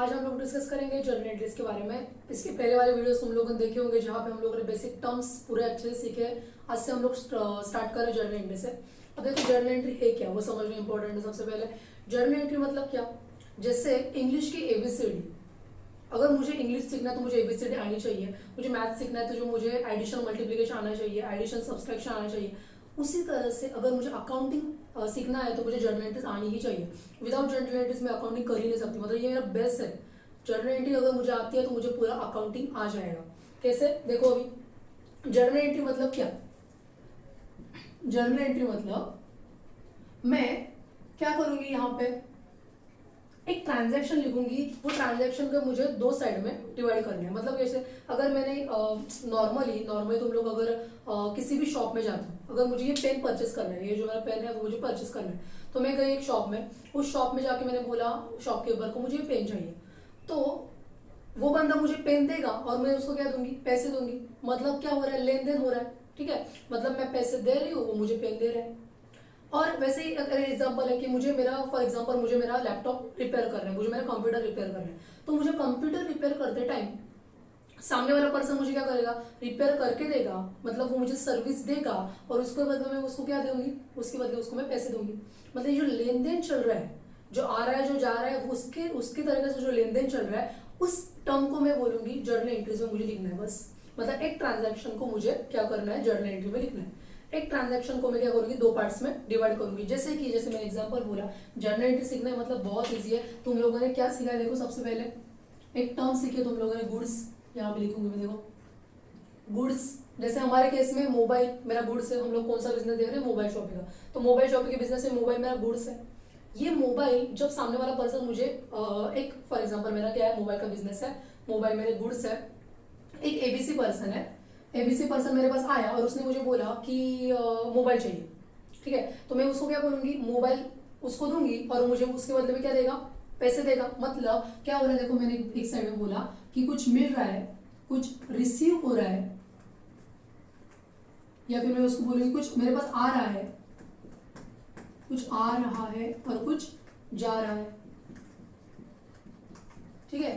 आज हम लोग डिस्कस करेंगे जर्नल एंट्रीज के बारे में। इसके पहले वाले वीडियोस तुम लोगों ने देखे होंगे जहाँ पे हम लोगों ने बेसिक टर्म्स पूरे अच्छे से सीखे। आज से हम लोग स्टार्ट करें जर्नल एंट्री से। अब देखो जर्नल एंट्री है क्या, वो समझना इंपॉर्टेंट है। सबसे पहले जर्नल एंट्री मतलब क्या, जैसे इंग्लिश की एबीसीडी। अगर मुझे इंग्लिश सीखना है तो मुझे एबीसीडी आनी चाहिए, मुझे मैथ सीखना है तो जो मुझे एडिशन मल्टीप्लिकेशन आना चाहिए, एडिशन सब्सट्रैक्शन आना चाहिए। उसी तरह से अगर मुझे अकाउंटिंग सीखना है तो मुझे जर्नल एंट्रीज आनी ही चाहिए। विदाउट जर्नल एंट्रीज मैं अकाउंटिंग कर ही नहीं सकती, मतलब ये मेरा बेस्ट है। जर्नल एंट्री अगर मुझे आती है तो मुझे पूरा अकाउंटिंग आ जाएगा। कैसे, देखो अभी जर्नल एंट्री मतलब क्या। जर्नल एंट्री मतलब मैं क्या करूंगी, यहाँ पे एक ट्रांजैक्शन लिखूंगी। वो ट्रांजैक्शन को मुझे दो साइड में डिवाइड करना है। मतलब जैसे अगर मैंने नॉर्मली तुम लोग अगर किसी भी शॉप में जाते हो, अगर मुझे ये पेन परचेस करना है, ये जो मेरा पेन है वो मुझे परचेस करना है, तो मैं गई एक शॉप में। उस शॉप में जाके मैंने बोला शॉपकीपर को मुझे पेन चाहिए, तो वो बंदा मुझे पेन देगा और मैं उसको क्या दूंगी, पैसे दूंगी। मतलब क्या हो रहा है, लेन देन हो रहा है। ठीक है, मतलब मैं पैसे दे रही हूँ, वो मुझे पेन दे रहा है। और वैसे ही अगर एग्जांपल है कि मुझे मेरा फॉर एग्जांपल मुझे मेरा लैपटॉप रिपेयर करना है, मुझे मेरा कंप्यूटर रिपेयर करना है, तो मुझे कंप्यूटर रिपेयर करते टाइम सामने वाला पर्सन मुझे क्या करेगा, रिपेयर करके देगा। मतलब वो मुझे सर्विस देगा और उसके बदले में उसको क्या दूंगी, उसके बदले उसको मैं पैसे दूंगी। मतलब ये जो लेन देन चल रहा है, जो आ रहा है जो जा रहा है, उसके उसके तरीके से जो लेन देन चल रहा है, उस टर्म को मैं बोलूंगी जर्नल एंट्रीज में मुझे लिखना है। बस मतलब एक ट्रांजैक्शन को मुझे क्या करना है, जर्नल एंट्री में लिखना है। एक ट्रांजैक्शन को मैं क्या करूंगी, दो पार्ट्स में डिवाइड करूंगी। जैसे मैंने एग्जांपल बोला, जर्नल एंट्री सीखना है मतलब बहुत ईजी है। तुम लोगों ने क्या सीखा है, देखो सबसे पहले एक टर्म सीखे तुम लोगों ने, गुड्स। यहाँ पे लिखूंगी मैं, देखो गुड्स। जैसे हमारे केस में मोबाइल मेरा गुड्स है। हम लोग कौन सा बिजनेस देख रहे हैं, मोबाइल शॉपिंग का। तो मोबाइल शॉपिंग के बिजनेस में मोबाइल मेरा गुड्स है। ये मोबाइल जब सामने वाला पर्सन मुझे एक फॉर एग्जांपल मेरा क्या है, मोबाइल का बिजनेस है, मोबाइल मेरे गुड्स है। एक एबीसी पर्सन है, एबीसी पर्सन मेरे पास आया और उसने मुझे बोला कि मोबाइल चाहिए। ठीक है, तो मैं उसको क्या बोलूंगी, मोबाइल उसको दूंगी और मुझे उसके बदले में क्या देगा, पैसे देगा। मतलब क्या हो रहा है, देखो मैंने एक साइड में बोला कि कुछ मिल रहा है, कुछ रिसीव हो रहा है, या फिर मैं उसको बोलूंगी कुछ मेरे पास आ रहा है, कुछ आ रहा है और कुछ जा रहा है। ठीक है,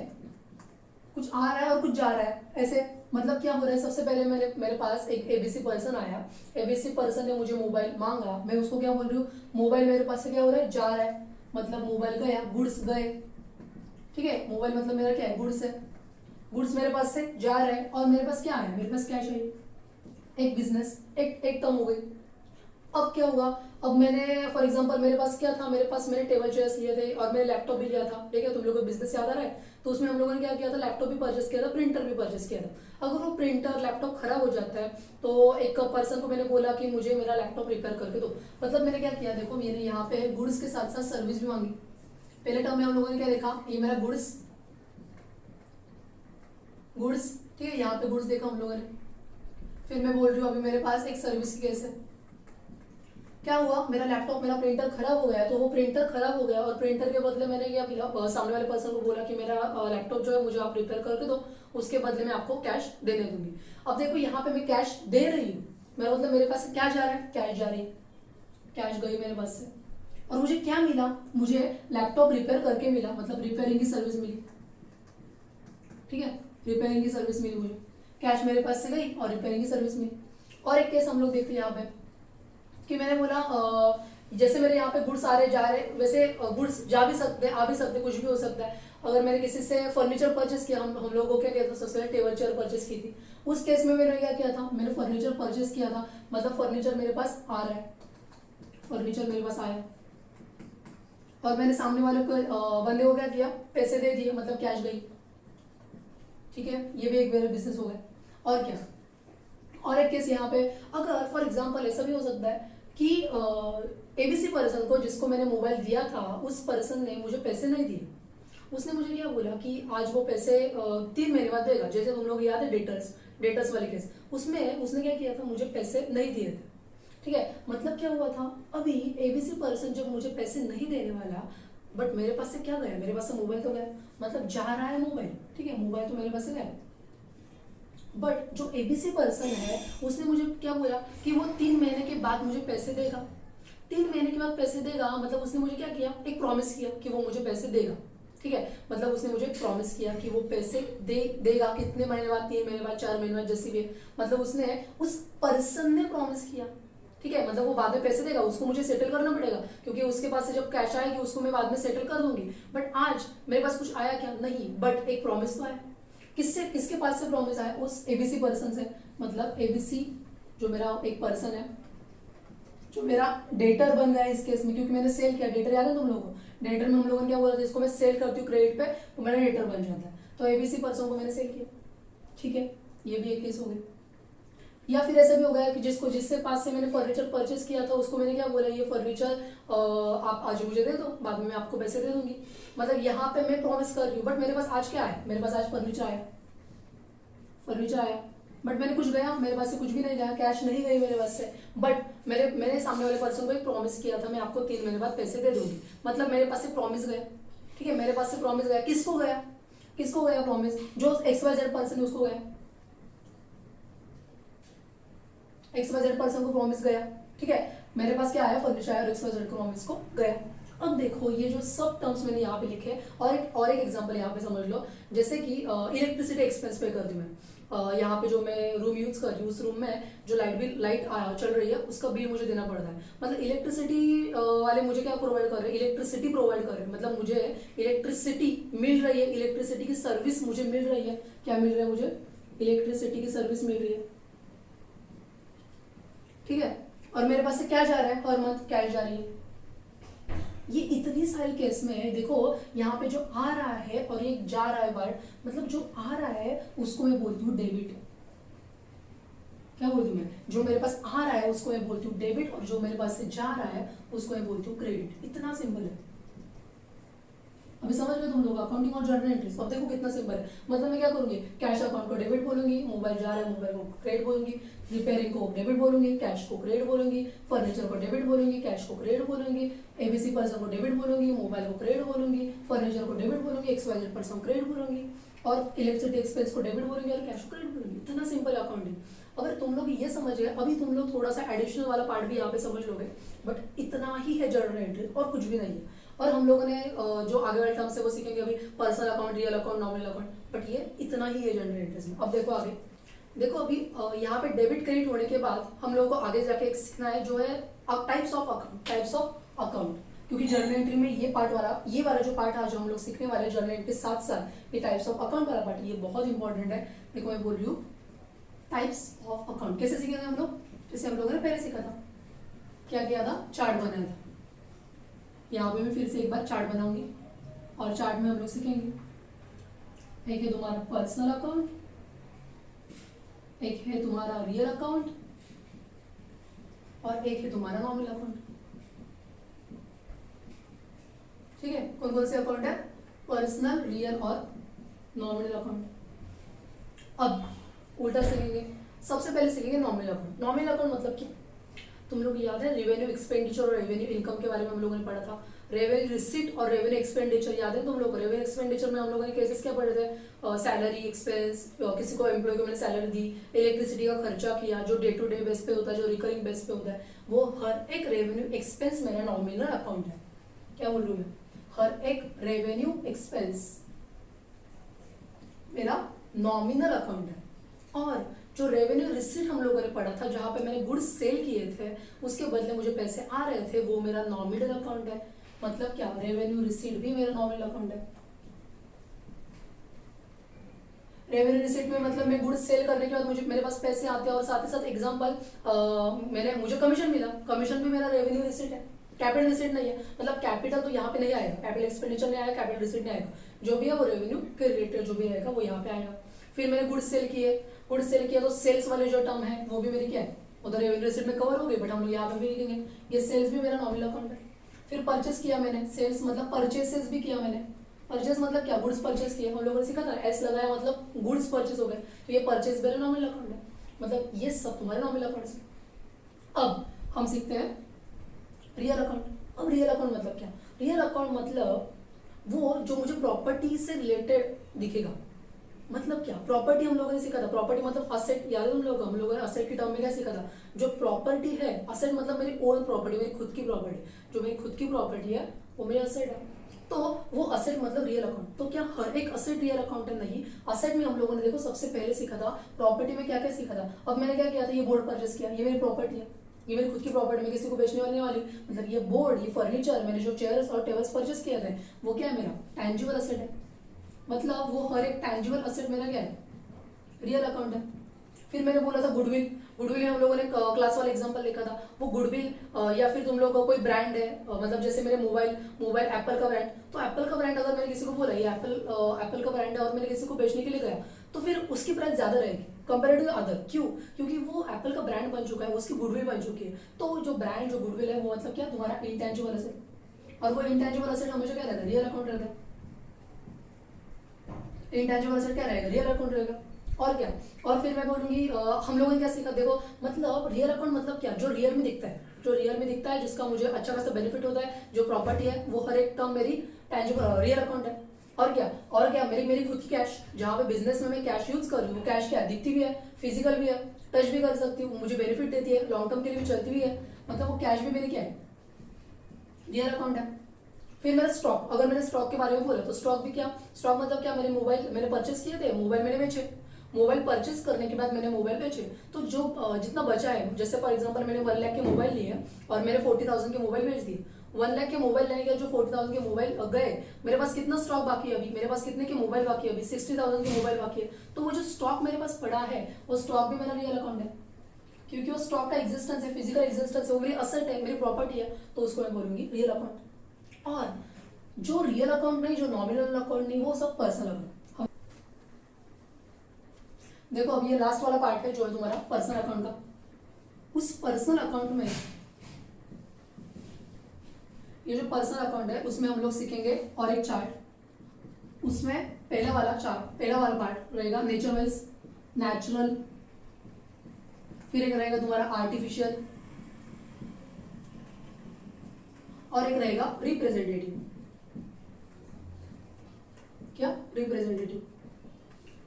कुछ आ रहा है और कुछ जा रहा है, ऐसे। मतलब क्या हो रहा है, सबसे पहले मेरे पास एक एबीसी पर्सन आया, एबीसी पर्सन ने मुझे मोबाइल मांगा, मैं उसको क्या बोल रही हूँ, मोबाइल मेरे पास से क्या हो रहा है, जा रहा है। मतलब मोबाइल गया, गुड्स गए। ठीक है, मोबाइल मतलब मेरा क्या है, गुड्स है। गुड्स मेरे पास से जा रहा है और मेरे पास क्या है, मेरे पास कैश है। एक बिजनेस, एक टर्म हो गई। अब क्या होगा, अब मैंने फॉर एग्जांपल मेरे पास क्या था, मेरे पास मैंने टेबल चेयर्स लिए थे और मैंने लैपटॉप भी लिया था। ठीक है, तुम लोगों को बिजनेस याद आ रहा है, तो उसमें हम लोगों ने क्या किया था, लैपटॉप भी परचेस किया था, प्रिंटर भी परचेस किया था। अगर वो प्रिंटर लैपटॉप खराब हो जाता है तो एक पर्सन को मैंने बोला कि मुझे मेरा लैपटॉप रिपेयर करके दो। मतलब मैंने क्या किया, देखो मैंने यहाँ पे गुड्स के साथ साथ सर्विस भी मांगी। पहले टर्म में हम लोगों ने क्या देखा, ये मेरा गुड्स, गुड्स। ठीक है, यहाँ पे गुड्स देखा हम लोगों ने। फिर मैं बोल रही हूँ अभी मेरे पास एक सर्विस की केस है। क्या हुआ, मेरा लैपटॉप, मेरा प्रिंटर खराब हो गया, तो वो प्रिंटर खराब हो गया और प्रिंटर के बदले मैंने क्या किया, सामने वाले पर्सन को बोला कि मेरा लैपटॉप जो है मुझे आप रिपेयर करके दो, उसके बदले में आपको कैश देने दूंगी। अब देखो यहाँ पे मैं कैश दे रही हूँ, मेरा मतलब मेरे पास से क्या जा रहा है, कैश जा रही है, कैश गई मेरे पास से। और मुझे क्या मिला, मुझे लैपटॉप रिपेयर करके मिला, मतलब रिपेयरिंग की सर्विस मिली। ठीक है, रिपेयरिंग की सर्विस मिली मुझे, कैश मेरे पास से गई और रिपेयरिंग की सर्विस मिली। और एक केस हम लोग देखते हैं यहाँ पे कि मैंने बोला जैसे मेरे यहाँ पे गुड्स आ रहे जा रहे, वैसे गुड्स जा भी सकते हैं, आ भी सकते, कुछ भी हो सकता है। अगर मैंने किसी से फर्नीचर परचेस किया, हम लोगों को क्या किया था, सबसे पहले टेबल चेयर परचेस की थी। उस केस में मैंने क्या किया था, मैंने फर्नीचर परचेस किया था। मतलब फर्नीचर मेरे पास आ रहा है, फर्नीचर मेरे पास आया और मैंने सामने वाले को बंदे को क्या किया, पैसे दे दिए, मतलब कैश गई। ठीक है, ये भी एक मेरा बिजनेस हो गया। और क्या, और एक केस यहाँ पे, अगर फॉर एग्जांपल ऐसा भी हो सकता है कि एबीसी पर्सन को, जिसको मैंने मोबाइल दिया था, उस पर्सन ने मुझे पैसे नहीं दिए। उसने मुझे क्या बोला कि आज वो पैसे 3 महीने बाद देगा। जैसे तुम लोग याद है डेटर्स वाले केस, उसमें उसने क्या किया था, मुझे पैसे नहीं दिए थे। ठीक है, मतलब क्या हुआ था, अभी एबीसी पर्सन जब मुझे पैसे नहीं देने वाला, बट मेरे पास से क्या गया, मेरे पास से मोबाइल तो गया, मतलब जा रहा है मोबाइल। ठीक है, मोबाइल तो मेरे पास से गया, बट जो एबीसी पर्सन है उसने मुझे क्या बोला कि वो 3 महीने के बाद मुझे पैसे देगा। 3 महीने के बाद पैसे देगा, मतलब उसने मुझे क्या किया, एक प्रॉमिस किया कि वो मुझे पैसे देगा। ठीक है, मतलब उसने मुझे प्रॉमिस किया कि वो पैसे देगा कितने महीने बाद, 3 महीने बाद, 4 महीने बाद, जैसे भी, मतलब उसने उस पर्सन ने प्रॉमिस किया। ठीक है, मतलब वो बाद में पैसे देगा, उसको मुझे सेटल करना पड़ेगा, क्योंकि उसके पास से जब कैश आएगी उसको मैं बाद में सेटल कर दूंगी। बट आज मेरे पास कुछ आया क्या? नहीं, बट एक प्रॉमिस तो आया। किससे, किसके पास से प्रॉमिस आया? उस एबीसी पर्सन से। मतलब एबीसी जो मेरा एक पर्सन है, जो मेरा डेटर बन गया इस केस में, क्योंकि मैंने सेल किया। डेटर याद है तुम लोगों को? डेटर में हम लोगों ने क्या बोला था, इसको मैं सेल करती हूँ क्रेडिट पे तो मेरा डेटर बन जाता है। तो एबीसी पर्सन को मैंने सेल किया। ठीक है, ये भी एक केस हो गई। या फिर ऐसा भी हो गया कि जिससे पास से मैंने फर्नीचर परचेज किया था, उसको मैंने क्या बोला, ये फर्नीचर आप आज मुझे दे दो, बाद में मैं आपको पैसे दे दूंगी। मतलब यहाँ पे मैं प्रॉमिस कर रही हूँ, बट मेरे पास आज क्या है? मेरे पास आज फर्नीचर आया, बट मैंने कुछ गया, मेरे पास से कुछ भी नहीं गया, कैश नहीं गई मेरे पास से। बट मैंने सामने वाले पर्सन को एक प्रॉमिस किया था, मैं आपको 3 महीने बाद पैसे दे दूंगी। मतलब मेरे पास से प्रॉमिस गया। ठीक है, मेरे पास से प्रॉमिस गया। किसको गया प्रॉमिस? जो XYZ पर्सन है उसको गया। XYZ पर्सन को प्रॉमिस गया। ठीक है, मेरे पास क्या आया? फर्नीचर आया और XYZ को प्रॉमिस को गया। अब देखो ये जो सब टर्म्स मैंने यहाँ पे लिखे, और एक एग्जांपल यहाँ पे समझ लो, जैसे कि इलेक्ट्रिसिटी एक्सपेंस पे कर दी मैं। यहाँ पे जो मैं रूम यूज कर रही हूँ, उस रूम में जो लाइट चल रही है उसका बिल मुझे देना पड़ रहा है। मतलब इलेक्ट्रिसिटी वाले मुझे क्या प्रोवाइड कर रहे हैं? इलेक्ट्रिसिटी प्रोवाइड कर रहे हैं। मतलब मुझे इलेक्ट्रिसिटी मिल रही है, इलेक्ट्रिसिटी की सर्विस मुझे मिल रही है। क्या मिल रहा है मुझे? इलेक्ट्रिसिटी की सर्विस मिल रही है। ठीक है, और मेरे पास से क्या जा रहा है? हर मंथ कैश जा रही है। ये इतनी सारी केस में देखो, यहाँ पे जो आ रहा है और ये जा रहा है वर्ड, मतलब जो आ रहा है उसको मैं बोलती हूँ डेबिट। क्या बोलती हूँ मैं? जो मेरे पास आ रहा है उसको मैं बोलती हूँ डेबिट, और जो मेरे पास से जा रहा है उसको मैं बोलती हूँ क्रेडिट। इतना सिंपल है। अभी समझ रहे हो तुम लोग अकाउंटिंग और जर्नल एंट्रीज? अब देखो कितना सिंपल है। मतलब मैं क्या करूंगी? कैश अकाउंट को डेबिट बोलूंगी, मोबाइल जा रहा है मोबाइल को क्रेडिट बोलूंगी, रिपेयरिंग को डेबिट बोलूंगी, कैश को क्रेडिट बोलूंगी, फर्नीचर को डेबिट बोलूंगी, कैश को क्रेडिट बोलूंगी, एबीसी पर्सन को डेबिट बोलूंगी, मोबाइल को क्रेडिट बोलूंगी, फर्नीचर को डेबिट बोलूंगी, XYZ पर्सन को क्रेडिट बोलूंगी, और इलेक्ट्रिसिटी एक्सपेंस को डेबिट बोलूंगी और कैश को क्रेडिट बोलूंगी। इतना सिंपल अकाउंटिंग। अगर तुम लोग ये समझ गए, अभी तुम लोग थोड़ा सा एडिशनल वाला पार्ट भी यहाँ पे समझ लोगे, बट इतना ही है जर्नल एंट्री और कुछ भी नहीं है। और हम लोगों ने जो आगे वाले टर्म्स है वो सीखेंगे अभी, personal account, real account, nominal account, but ये इतना ही है जर्नल एंट्रीज में। अब देखो आगे, देखो अभी यहाँ पे डेबिट क्रेडिट होने के बाद हम लोगों को आगे जाके एक सीखना है जो है टाइप्स ऑफ अकाउंट। क्योंकि जर्नल एंट्री में ये वाला जो पार्ट आज हम लोग सीखने वाले जर्नल एंट्री के साथ साथ ये टाइप्स ऑफ अकाउंट वाला पार्ट, ये बहुत इंपॉर्टेंट है। देखो मैं बोल रही हूँ टाइप्स ऑफ अकाउंट कैसे सीखेंगे हम लोग? जैसे हम लोगों ने पहले सीखा था, क्या किया था? चार्ट बनाया था। यहाँ पे मैं फिर से एक बार चार्ट बनाऊंगी और चार्ट में हम लोग सीखेंगे। एक है तुम्हारा पर्सनल अकाउंट, एक है तुम्हारा रियल अकाउंट, और एक है तुम्हारा नॉमिनल अकाउंट। ठीक है, कौन कौन से अकाउंट है? पर्सनल, रियल और नॉमिनल अकाउंट। अब उल्टा सीखेंगे। सबसे पहले सीखेंगे नॉमिनल अकाउंट। नॉमिनल अकाउंट मतलब क्या? तुम लोग याद है रेवेन्यू एक्सपेंडिचर और रेवेन्यू इनकम के बारे में हम लोगों ने पढ़ा था। रेवेन्यू रिसिट और रेवेन्यू एक्सपेंडिचर याद है तुम लोग? रेवेन्यू एक्सपेंडिचर में हम लोगों ने केसेस क्या पढ़े थे? सैलरी एक्सपेंस, किसी को एम्प्लॉय को मैंने सैलरी दी, इलेक्ट्रिसिटी का खर्चा किया जो डे टू डे बेस पे होता है, जो रिकरिंग बेस पे होता है, वो हर एक रेवेन्यू एक्सपेंस मेरा नॉमिनल अकाउंट है। क्या बोल रही हूँ मैं? हर एक रेवेन्यू एक्सपेंस मेरा नॉमिनल अकाउंट है। और जो रेवेन्यू रिसीट हम लोगों ने पढ़ा था, जहां पे मैंने गुड्स सेल किए थे, उसके बदले मुझे पैसे आ रहे थे, वो मेरा नॉमिनल अकाउंट है। मतलब क्या? रेवेन्यू रिसीट भी मेरा नॉमिनल अकाउंट है। रेवेन्यू रिसीट में मतलब मैं गुड्स सेल करने के बाद मेरे पास पैसे आते हैं, और साथ ही साथ एग्जांपल मुझे कमीशन मिला, कमीशन भी मेरा रेवेन्यू रिसीट है। कैपिटल रिसीट नहीं है, मतलब कैपिटल तो यहाँ पे नहीं आएगा, कैपिटल एक्सपेंडिचर नहीं आएगा, कैपिटल रिसीट नहीं आएगा, जो भी है वो रेवेन्यू के रिलेटेड जो भी रहेगा वो यहाँ पे आएगा। फिर मैंने गुड्स सेल किया तो सेल्स वाले जो टर्म है वो भी मेरी क्या है? उधर रेवेन्यू रिसीट में कवर हो गई, बट हम लोग यहाँ पे भी लिखेंगे, ये सेल्स भी मेरा नॉमिनल अकाउंट है। फिर परचेस किया मैंने, सेल्स मतलब परचेसेस भी किया मैंने। परचेस मतलब क्या? गुड्स परचेस किए, हम लोगों ने सीखा था, एस लगाया मतलब गुड्स परचेस हो गए, तो ये परचेस मेरा नॉमिनल अकाउंट है। मतलब ये सब तुम्हारे नॉमिनल अकाउंट है। अब हम सीखते हैं रियल अकाउंट। अब रियल अकाउंट मतलब क्या? रियल अकाउंट मतलब वो जो मुझे प्रॉपर्टी से रिलेटेड दिखेगा। मतलब क्या? प्रॉपर्टी हम लोगों ने सीखा था, प्रॉपर्टी मतलब असेट, याद है हम लोगों ने असेट की टर्म में क्या सीखा था? जो प्रॉपर्टी है, असेट मतलब मेरी ओन प्रॉपर्टी, मेरी खुद की प्रॉपर्टी, जो मेरी खुद की प्रॉपर्टी है वो मेरी असेट है। तो वो असेट मतलब रियल अकाउंट। तो क्या हर एक असेट रियल अकाउंट है? नहीं। असेट में हम लोगों ने देखो सबसे पहले सीखा था, प्रॉपर्टी में क्या क्या सीखा था। अब मैंने क्या किया था, ये बोर्ड परचेस किया, ये मेरी प्रॉपर्टी है, ये मेरी खुद की प्रॉपर्टी, मैं किसी को बेचने वाली नहीं वाली। मतलब ये बोर्ड, ये फर्नीचर, मैंने जो चेयर्स और टेबल्स परचेस किए थे, वो क्या है, मेरा टैंजिबल असेट है। मतलब वो हर एक टैंजिबल असेट मेरा क्या है, रियल अकाउंट है। फिर मैंने बोला था गुडविल, गुडविल में हम लोगों ने क्लास वाला एग्जांपल लिखा था। वो गुडविल या फिर तुम लोग का कोई ब्रांड है, मतलब जैसे मेरे मोबाइल मोबाइल एप्पल का ब्रांड, तो एप्पल का ब्रांड अगर मैंने किसी को बोला ये एप्पल का ब्रांड है और मैंने किसी को बेचने के लिए गया, तो फिर उसकी प्राइस ज्यादा रहेगी कंपेरेटिव टू अदर। क्यों? क्योंकि वो एप्पल का ब्रांड बन चुका है, उसकी गुडविल बन चुकी है। तो जो ब्रांड, जो गुडविल है, वो मतलब क्या, तुम्हारा इंटेंजिबल असेट। और वो इंटेंजिबल असेट हमेशा क्या रहता है, रियल अकाउंट रहता है। इंटेंजिबल असेट क्या रहेगा, रियल अकाउंट रहेगा। और क्या, और फिर मैं बोलूंगी हम लोगों ने क्या सीखा, देखो मतलब रियल अकाउंट मतलब क्या, जो रियल में दिखता है, जो रियल में दिखता है, जिसका मुझे अच्छा खासा बेनिफिट होता है, जो प्रॉपर्टी है, वो हर एक टर्म मेरी टैंजिबल रियल अकाउंट है। और क्या, और क्या, मेरी मेरी खुद की कैश, जहाँ पे बिजनेस में मैं कैश यूज कर रही हूँ, वो कैश क्या है, दिखती भी है, फिजिकल भी है, टच भी कर सकती हूँ, मुझे बेनिफिट देती है, लॉन्ग टर्म के लिए भी चलती भी है। मतलब वो कैश भी मेरी क्या है, रियल अकाउंट है। फिर मेरा स्टॉक, अगर मैंने स्टॉक के बारे में बोला, तो स्टॉक भी क्या, स्टॉक मतलब क्या, मेरे मोबाइल मैंने परचेस किए थे, मोबाइल मैंने बेचे, मोबाइल परचेस करने के बाद मैंने मोबाइल बेचे, तो जो जितना बचा है, जैसे फॉर एग्जांपल मैंने 1 लाख के मोबाइल लिए और मैंने 40,000 के मोबाइल बेच दिए। 1 लाख के मोबाइल लेने के जो 40,000 के मोबाइल गए, मेरे पास कितना स्टॉक बाकी है अभी, मेरे पास कितने के मोबाइल बाकी है अभी, 60,000 के मोबाइल बाकी है। तो वो जो स्टॉक मेरे पास पड़ा है, वो स्टॉक भी मेरा रियल अकाउंट है, क्योंकि वो स्टॉक का एग्जिस्टेंस है, फिजिकल एग्जिस्टेंस है, वो मेरी असेट है, मेरी प्रॉपर्टी है, तो उसको मैं बोलूंगी रियल अकाउंट। और जो रियल अकाउंट नहीं, जो नॉमिनल अकाउंट नहीं, वो सब पर्सनल अकाउंट। देखो अब ये लास्ट वाला पार्ट है जो है तुम्हारा पर्सनल अकाउंट का। उस पर्सनल अकाउंट में, ये जो पर्सनल अकाउंट है, उसमें हम लोग सीखेंगे और एक चार्ट। उसमें पहला वाला चार्ट, पहला वाला पार्ट रहेगा नेचर वाइज, नेचुरल, फिर एक रहेगा तुम्हारा आर्टिफिशियल, और एक रहेगा रिप्रेजेंटेटिव। क्या, रिप्रेजेंटेटिव।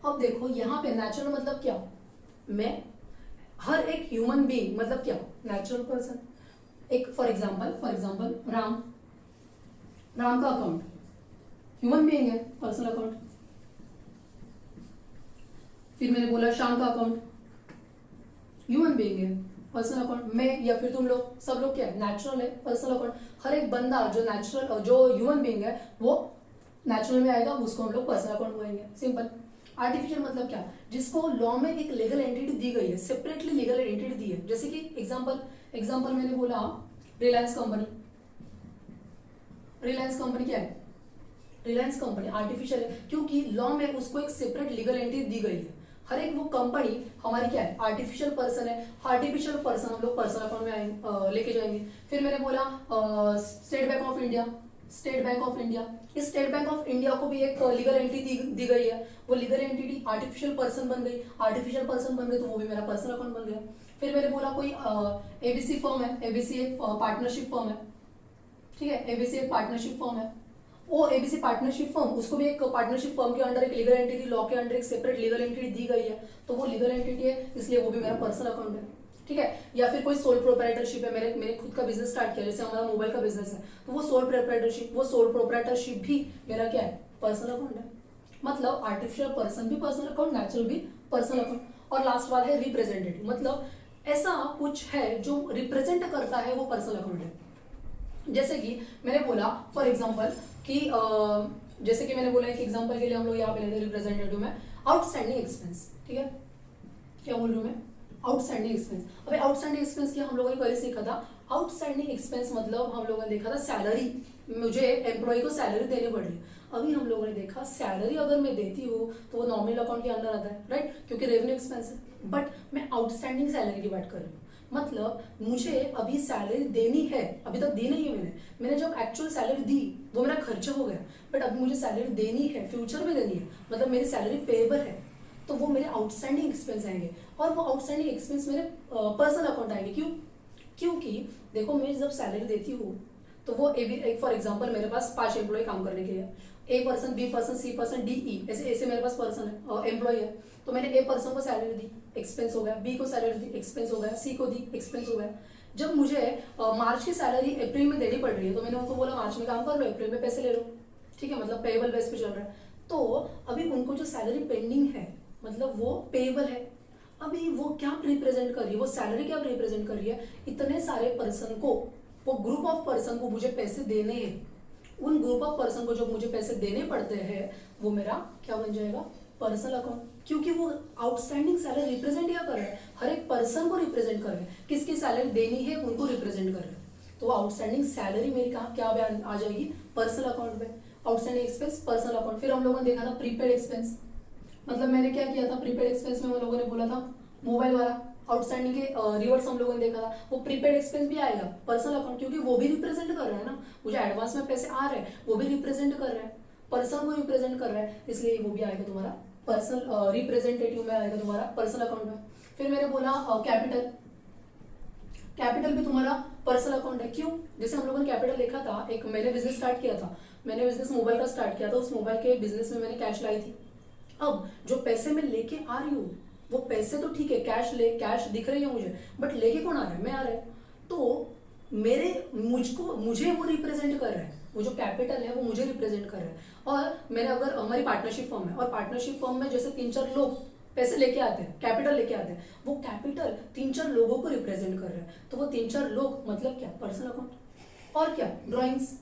अब देखो यहाँ पे नेचुरल मतलब क्या, मैं, हर एक ह्यूमन बीइंग मतलब क्या, नेचुरल पर्सन। एक फॉर एग्जांपल राम का अकाउंट ह्यूमन बीइंग है, पर्सनल अकाउंट। फिर मैंने बोला श्याम का अकाउंट ह्यूमन बीइंग है, पर्सनल अकाउंट। मैं या फिर तुम लोग, सब लोग क्या है, नेचुरल है, पर्सनल अकाउंट। हर एक बंदा जो नेचुरल, जो ह्यूमन बीइंग है, वो नेचुरल में आएगा, उसको हम लोग पर्सनल अकाउंट बोलेंगे, सिंपल। आर्टिफिशियल मतलब क्या, जिसको लॉ में एक लीगल एंटिटी दी गई है, सेपरेटली लीगल एंटिटी दी है। जैसे कि एग्जांपल मैंने बोला रिलायंस कंपनी। रिलायंस कंपनी क्या है, रिलायंस कंपनी आर्टिफिशियल है, क्योंकि लॉ में उसको एक सेपरेट लीगल एंटिटी दी गई है। हर एक वो कंपनी हमारी क्या है, आर्टिफिशियल पर्सन है। आर्टिफिशियल पर्सन हम लोग पर्सनल अकाउंट में लेके जाएंगे। फिर मैंने बोला state bank of India, state bank of India, इस स्टेट बैंक ऑफ इंडिया को भी एक लीगल एंटिटी दी गई है, वो लीगल एंटिटी आर्टिफिशियल पर्सन बन गई, आर्टिफिशियल पर्सन बन गई, तो वो भी मेरा पर्सनल अकाउंट बन गया। फिर मैंने बोला कोई एबीसी फर्म है, एबीसी एक पार्टनरशिप फर्म है, ठीक है, एबीसी एक पार्टनरशिप फर्म है। वो एबीसी पार्टनरशिप फर्म, उसको भी एक पार्टनरशिप फर्म के अंडर एक लीगल एंटिटी, लॉ के अंडर एक सेपरेट लीगल एंटिटी दी गई है, तो वो लीगल एंटिटी है, इसलिए वो भी मेरा पर्सनल अकाउंट है, ठीक है। या फिर कोई सोल प्रोप्राइटरशिप है, मैंने खुद का बिजनेस स्टार्ट किया, जैसे हमारा मोबाइल का बिजनेस है, तो वो सोल प्रोप्राइटरशिप भी मेरा क्या है, पर्सनल अकाउंट है। मतलब आर्टिफिशियल पर्सन भी पर्सनल अकाउंट, नेचुरल भी पर्सनल अकाउंट। और लास्ट वाला है रिप्रेजेंटेटिव, मतलब ऐसा कुछ है जो रिप्रेजेंट करता है, वो पर्सनल अकाउंट है। जैसे कि मैंने बोला फॉर एग्जांपल कि जैसे कि मैंने बोला एक एग्जांपल के लिए हम लोग यहाँ पे लेते हैं रिप्रेजेंटेटिव में आउटस्टैंडिंग एक्सपेंस, ठीक है, क्या बोल रही हूँ मैं, आउटस्टैंडिंग एक्सपेंस। अबे आउटस्टैंडिंग एक्सपेंस क्या हम लोगों ने पहले सीखा था, आउटस्टैंडिंग एक्सपेंस मतलब हम लोगों ने देखा था सैलरी, मुझे एम्प्लॉय को सैलरी देनी पड़ रही है। अभी हम लोगों ने देखा सैलरी अगर मैं देती हूँ तो वो नॉमिनल अकाउंट के अंदर आता है, राइट, क्योंकि रेवेन्यू एक्सपेंस है। बट मैं आउटस्टैंडिंग सैलरी की बात कर रही हूँ, मतलब मुझे अभी सैलरी देनी है, अभी तक दी नहीं है मैंने जब एक्चुअल सैलरी दी वो मेरा खर्चा हो गया, बट अभी मुझे सैलरी देनी है, फ्यूचर में देनी है, मतलब मेरी सैलरी पेएबल है, तो वो मेरे आउटस्टैंडिंग एक्सपेंस आएंगे। और वो आउटस्टैंडिंग एक्सपेंस मेरे पर्सनल अकाउंट आएंगे। क्यों? क्योंकि देखो मैं जब सैलरी देती हूँ तो वो एक फॉर एग्जांपल मेरे पास 5 एम्प्लॉय काम करने के लिए, A person, B person, C person, D E, ऐसे ऐसे मेरे पास पर्सन है, एम्प्लॉय है। तो मैंने ए पर्सन को सैलरी दी, एक्सपेंस हो गया, बी को सैलरी दी, एक्सपेंस हो गया, सी को दी, एक्सपेंस हो गया। जब मुझे मार्च की सैलरी अप्रैल में देनी पड़ रही है, तो मैंने उनको बोला मार्च में काम कर लो, अप्रैल में पैसे ले लो, ठीक है, मतलब पेएबल बेस पे चल रहा है। तो अभी उनको जो सैलरी पेंडिंग है मतलब वो पेएबल है। अभी वो क्या रिप्रेजेंट कर रही है, वो सैलरी क्या रिप्रेजेंट कर रही है, इतने सारे पर्सन को, वो ग्रुप ऑफ पर्सन को मुझे पैसे देने हैं, उन ग्रुप ऑफ पर्सन को जो मुझे पैसे देने पड़ते हैं वो मेरा क्या बन जाएगा, पर्सनल अकाउंट। क्योंकि वो आउटस्टैंडिंग सैलरी रिप्रेजेंट क्या कर रहा है, हर एक पर्सन को रिप्रेजेंट कर रहे हैं, किसकी सैलरी देनी है उनको रिप्रेजेंट कर रहे हैं। तो आउटस्टैंडिंग सैलरी मेरी कहाँ क्या आ जाएगी, पर्सनल अकाउंट में। Outstanding expense personal account. फिर हम लोगों ने देखा था प्रीपेड एक्सपेंस, मतलब मैंने क्या किया था, प्रीपेड एक्सपेंस में हम लोगों ने बोला था मोबाइल वाला आउटस्टैंडिंग के रिवर्स हम लोगों ने देखा था, वो प्रीपेड एक्सपेंस भी आएगा पर्सनल अकाउंट, क्योंकि वो भी रिप्रेजेंट कर रहा है ना, मुझे एडवांस में पैसे आ रहे हैं वो भी रिप्रेजेंट कर रहा है, पर्सन को रिप्रेजेंट कर रहा है, इसलिए वो भी आएगा तुम्हारा पर्सनल रिप्रेजेंटेटिव में आएगा तुम्हारा पर्सनल अकाउंट में। फिर मैंने बोला कैपिटल, कैपिटल भी तुम्हारा पर्सनल अकाउंट है। क्यों, जैसे हम लोगों ने कैपिटल देखा था, एक मैंने बिजनेस स्टार्ट किया था, मैंने बिजनेस मोबाइल का स्टार्ट किया था, उस मोबाइल के बिजनेस में मैंने कैश लाई थी। अब जो पैसे मैं लेके आ रही हूँ वो पैसे तो ठीक है, कैश दिख रही है मुझे, बट लेके कौन आ रहा है, मैं आ रहा है। तो मुझे वो रिप्रेजेंट कर रहा है, वो जो कैपिटल है वो मुझे रिप्रेजेंट कर रहा है। और मैंने अगर हमारी पार्टनरशिप फर्म है और पार्टनरशिप फर्म में जैसे 3-4 लोग पैसे लेके आते हैं, कैपिटल लेके आते हैं, वो कैपिटल 3-4 लोगों को रिप्रेजेंट कर रहा है। तो वो 3-4 लोग मतलब क्या, पर्सनल अकाउंट। और क्या, ड्रॉइंग्स।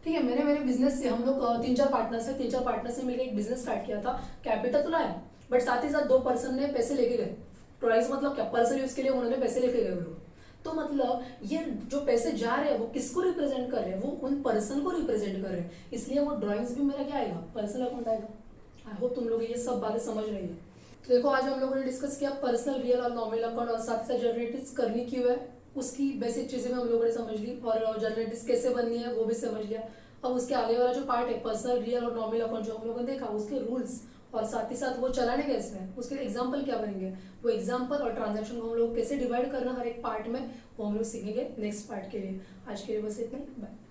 ठीक है, मैंने मेरे बिजनेस से, हम लोग 3-4 पार्टनर से मिलकर एक बिजनेस स्टार्ट किया था, कैपिटल तो लाया बट साथ ही साथ 2 पर्सन ने पैसे लेके गए। ड्रॉइंग्स मतलब क्या, पर्सनल यूज के लिए उन्होंने पैसे लेके गए वो लोग। तो मतलब ये जो पैसे जा रहे हैं वो किसको रिप्रेजेंट कर रहे हैं, वो उन पर्सन को रिप्रेजेंट कर रहे हैं, इसलिए वो ड्रॉइंग्स भी मेरा क्या आएगा, पर्सनल अकाउंट आएगा। आई होप तुम लोग ये सब बातें समझ रही है। तो देखो आज हम लोगों ने डिस्कस किया पर्सनल, रियल और नॉमिनल अकाउंट, और साथ ही साथ जर्नल करनी क्यों है उसकी बेसिक चीजें हम लोगों ने समझ ली, और जर्नल कैसे बननी है वो भी समझ लिया। अब उसके आगे वाला जो पार्ट है पर्सनल, रियल और नॉमिनल अकाउंट जो हम लोगों ने देखा, उसके रूल्स और साथ ही साथ वो चलाने कैसे हैं, उसके एग्जाम्पल क्या बनेंगे, वो एग्जाम्पल और ट्रांजैक्शन को हम लोग कैसे डिवाइड करना हर एक पार्ट में, वो हम लोग सीखेंगे नेक्स्ट पार्ट के लिए। आज के लिए बस इतना ही, बाय।